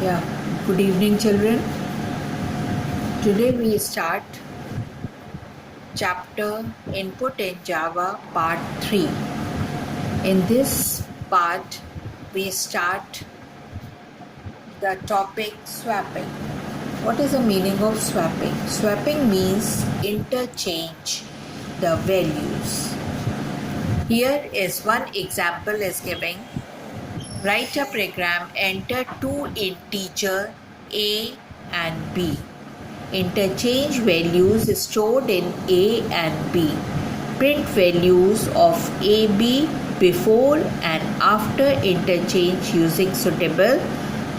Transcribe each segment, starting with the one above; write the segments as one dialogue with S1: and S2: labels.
S1: Yeah, good evening, children. Today we start chapter Input in Java Part 3. In this part, we start the topic swapping. What is the meaning of swapping? Swapping means interchange the values. Here is one example is giving. Write a program, enter two integers a and b. Interchange values stored in A and B. Print values of AB before and after interchange using suitable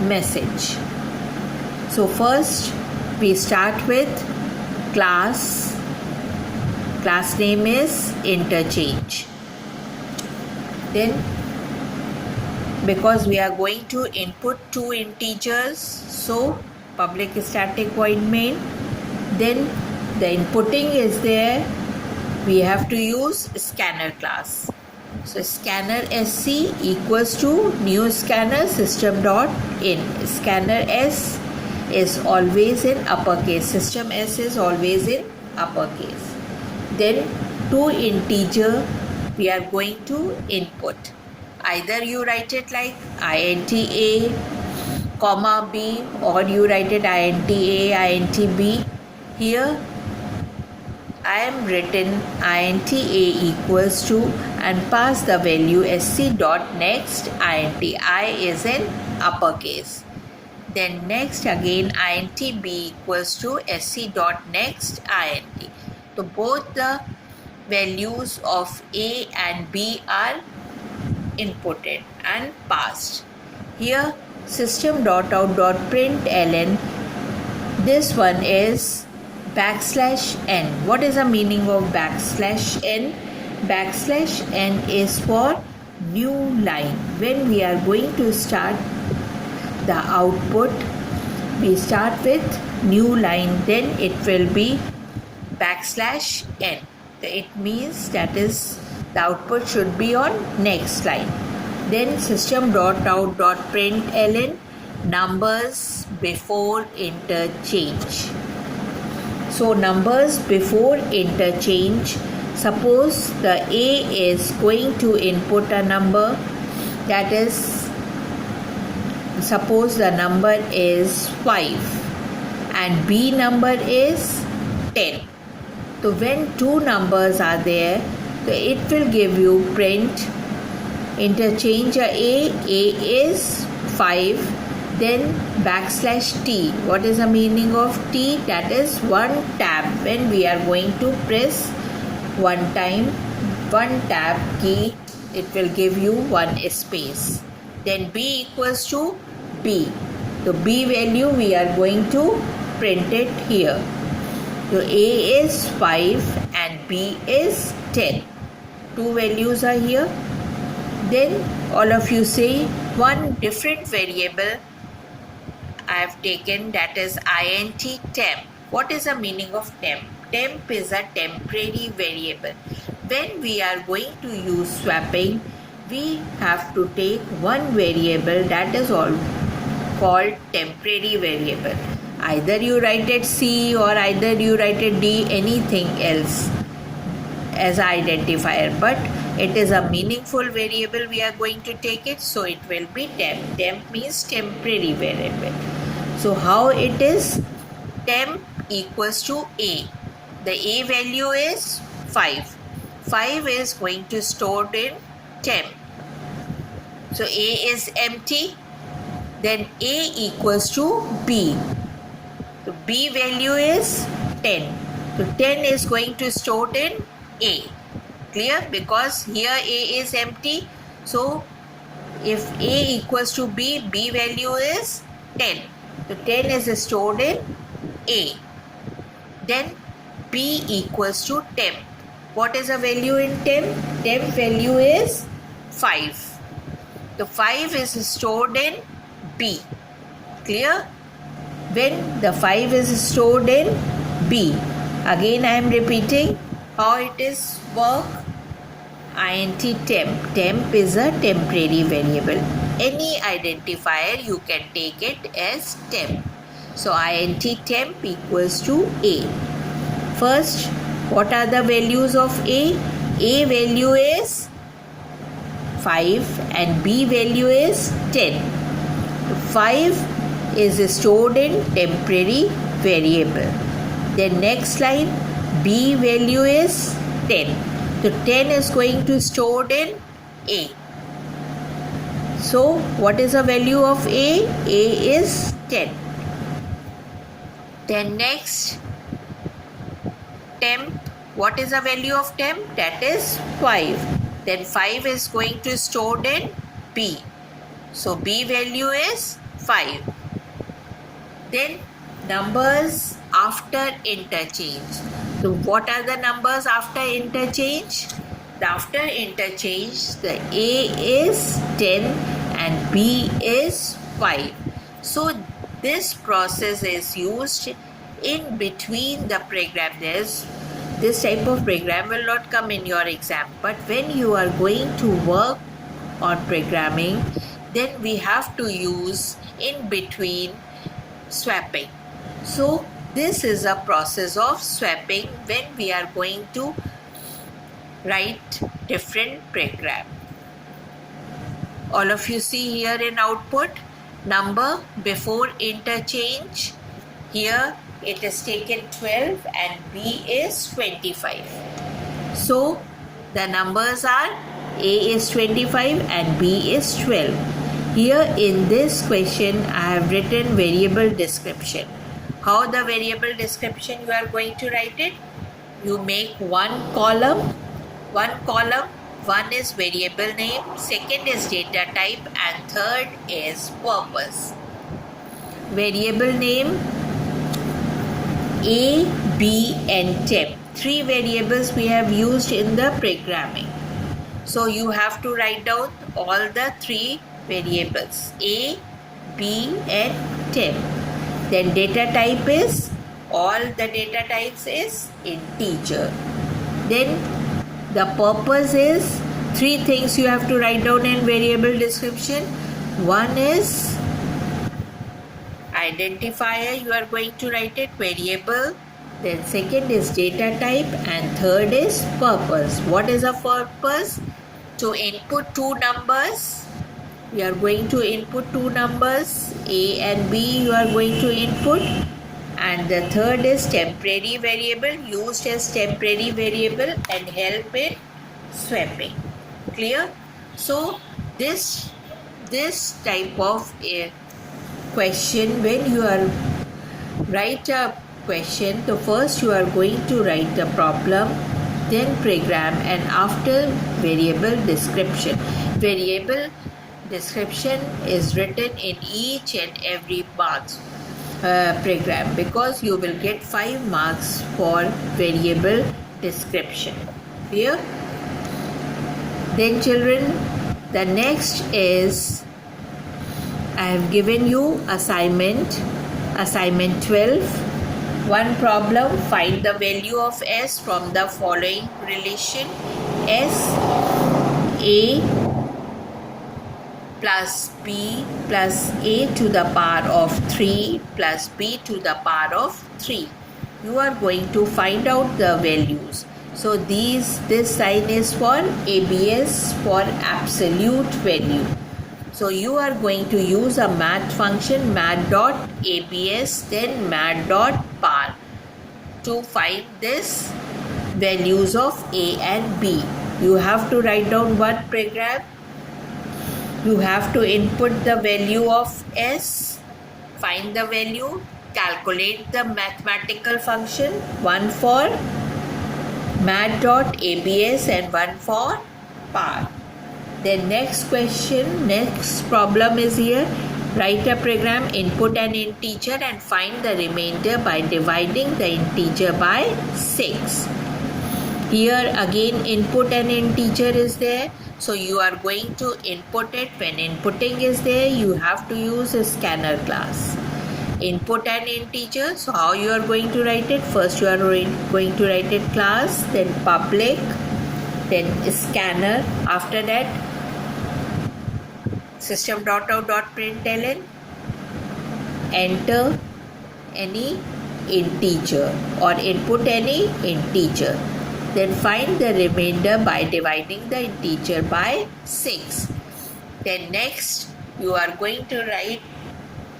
S1: message. So first we start with class. Class name is interchange. Then because we are going to input two integers, so public static void main, then the inputting is there, we have to use scanner class. So scanner sc equals to new scanner system dot in. Scanner s is always in uppercase, system s is always in uppercase. Then two integer we are going to input. Either you write it like int a comma b, or you write it int a int b. Here I am written int a equals to and pass the value sc dot next int I is in uppercase. Then next again int b equals to sc dot next int. So both the values of a and b are inputted and passed. Here system.out.println, this one is backslash n. What is the meaning of backslash n? Backslash n is for new line. When we are going to start the output, we start with new line, then it will be backslash n. It means that is the output should be on next line. Then system.out.println numbers before interchange. So numbers before interchange, suppose the A is going to input a number, that is, suppose the number is 5 and B number is 10. So when two numbers are there, so it will give you print interchange A is 5, then backslash T. What is the meaning of T? That is one tab. When we are going to press one time, one tab key, it will give you one space. Then B equals to B. The B value we are going to print it here. So A is 5 and B is 10. Two values are here. Then all of you say one different variable I have taken, that is int temp. What is the meaning of temp? Temp is a temporary variable. When we are going to use swapping, we have to take one variable that is all called temporary variable. Either you write it C or either you write it D, anything else as identifier, but it is a meaningful variable we are going to take it, so it will be temp. Temp means temporary variable. So how it is? Temp equals to A. The A value is 5. 5 is going to store in temp. So A is empty. Then A equals to B. So B value is 10. So 10 is going to store in A. Clear? Because here A is empty. So if A equals to B, B value is 10. So 10 is stored in A. Then B equals to temp. What is the value in temp? Temp value is 5. The 5 is stored in B. Clear? When the 5 is stored in B, again I am repeating how it is work. int temp. Temp is a temporary variable. any identifier, you can take it as temp. So int temp equals to A. First, what are the values of A? A value is 5 and B value is 10. 5 is stored in temporary variable. Then next line, B value is 10. So 10 is going to stored in A. So what is the value of A? A is 10. Then next, temp. What is the value of temp? That is 5. Then 5 is going to stored in B. So B value is 5. Then numbers after interchange. So what are the numbers after interchange? After interchange, the A is 10 and B is 5. So this process is used in between the program. This type of program will not come in your exam, but when you are going to work on programming, then we have to use in between swapping. So this is a process of swapping when we are going to write different program. All of you see here in output, number before interchange. Here it is taken 12 and B is 25. So the numbers are A is 25 and B is 12. Here in this question I have written variable description. How the variable description you are going to write it? You make one column. One is variable name, second is data type, and third is purpose. Variable name A, B and temp. 3 variables we have used in the programming. So you have to write down all the 3 variables A, B and temp. Then data type is, all the data types is integer. Then the purpose is 3 things you have to write down in variable description. One is identifier, you are going to write it variable. Then second is data type and third is purpose. What is a purpose? To input 2 numbers. We are going to input 2 numbers, A and B you are going to input. And the third is temporary variable, used as temporary variable and help in swapping. Clear? So this type of a question, when you are write a question, so first you are going to write the problem, then program, and after variable description. Variable description is written in each and every marks program, because you will get 5 marks for variable description. Clear? Then children, the next is, I have given you assignment 12. One problem, find the value of S from the following relation: S A plus B plus A to the power of 3 plus B to the power of 3. You are going to find out the values. So this sign is for ABS, for absolute value. So you are going to use a math function, math.abs, then math.par, to find this values of A and B. You have to write down one program. You have to input the value of S, find the value, calculate the mathematical function, one for math.abs and one for par. Then next problem is here. Write a program, input an integer and find the remainder by dividing the integer by 6. Here again input an integer is there. So you are going to input it. When inputting is there, you have to use a scanner class. Input an integer. So how you are going to write it? First you are going to write it class, then public, then scanner. After that system.out.println, enter any integer or input any integer. Then find the remainder by dividing the integer by 6. Then next you are going to write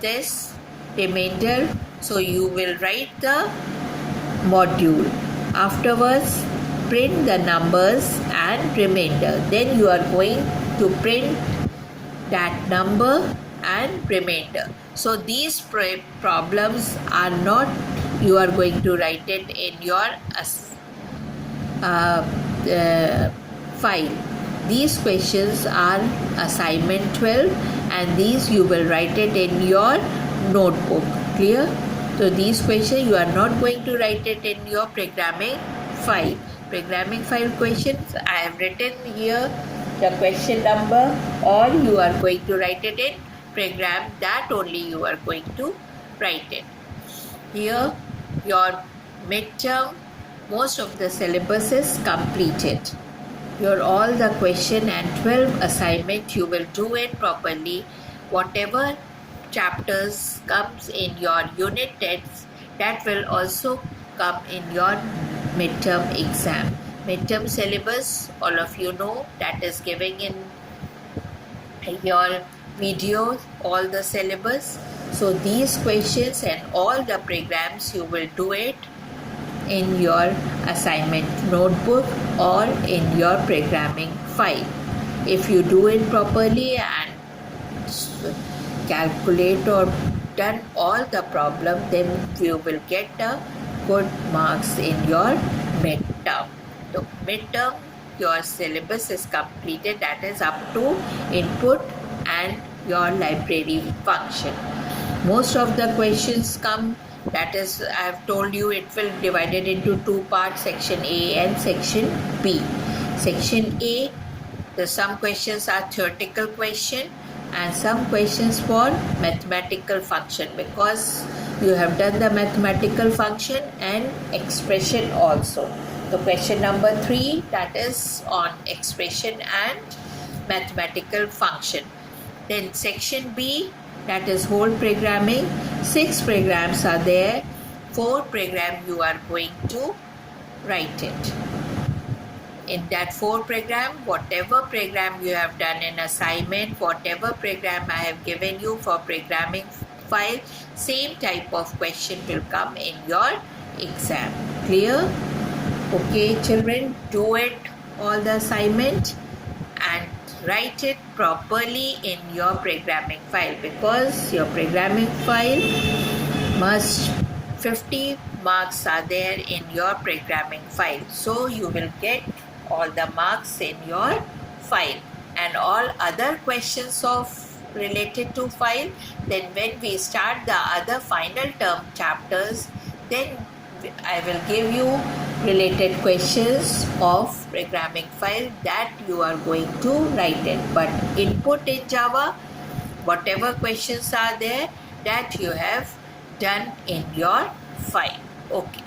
S1: this remainder. So you will write the module. Afterwards, print the numbers and remainder. Then you are going to print that number and remainder. So these problems are not, you are going to write it in your file. These questions are assignment 12 and these you will write it in your notebook. Clear? So these questions you are not going to write it in your programming file. Programming file questions I have written here the question number, or you are going to write it in program, that only you are going to write it. Here your midterm, most of the syllabus is completed. Your all the question and 12 assignment you will do it properly. Whatever chapters comes in your unit tests, that will also come in your midterm exam. Midterm syllabus, all of you know, that is giving in your videos all the syllabus. So these questions and all the programs you will do it in your assignment notebook or in your programming file. If you do it properly and calculate or done all the problem, then you will get the good marks in your midterm. So midterm, your syllabus is completed, that is up to input and your library function. Most of the questions come, that is, I have told you, it will divided into two parts, section A and section B. Section A, some questions are theoretical question and some questions for mathematical function, because you have done the mathematical function and expression also. So question number 3, that is on expression and mathematical function. Then section B, that is whole programming. 6 programs are there. 4 program you are going to write it. In that 4 program, whatever program you have done in assignment, whatever program I have given you for programming file, same type of question will come in your exam. Clear? Okay children, do it all the assignment and write it properly in your programming file, because your programming file must 50 marks are there in your programming file. So you will get all the marks in your file, and all other questions of related to file, then when we start the other final term chapters, then I will give you related questions of programming file that you are going to write it. But input in Java, whatever questions are there, that you have done in your file. Okay.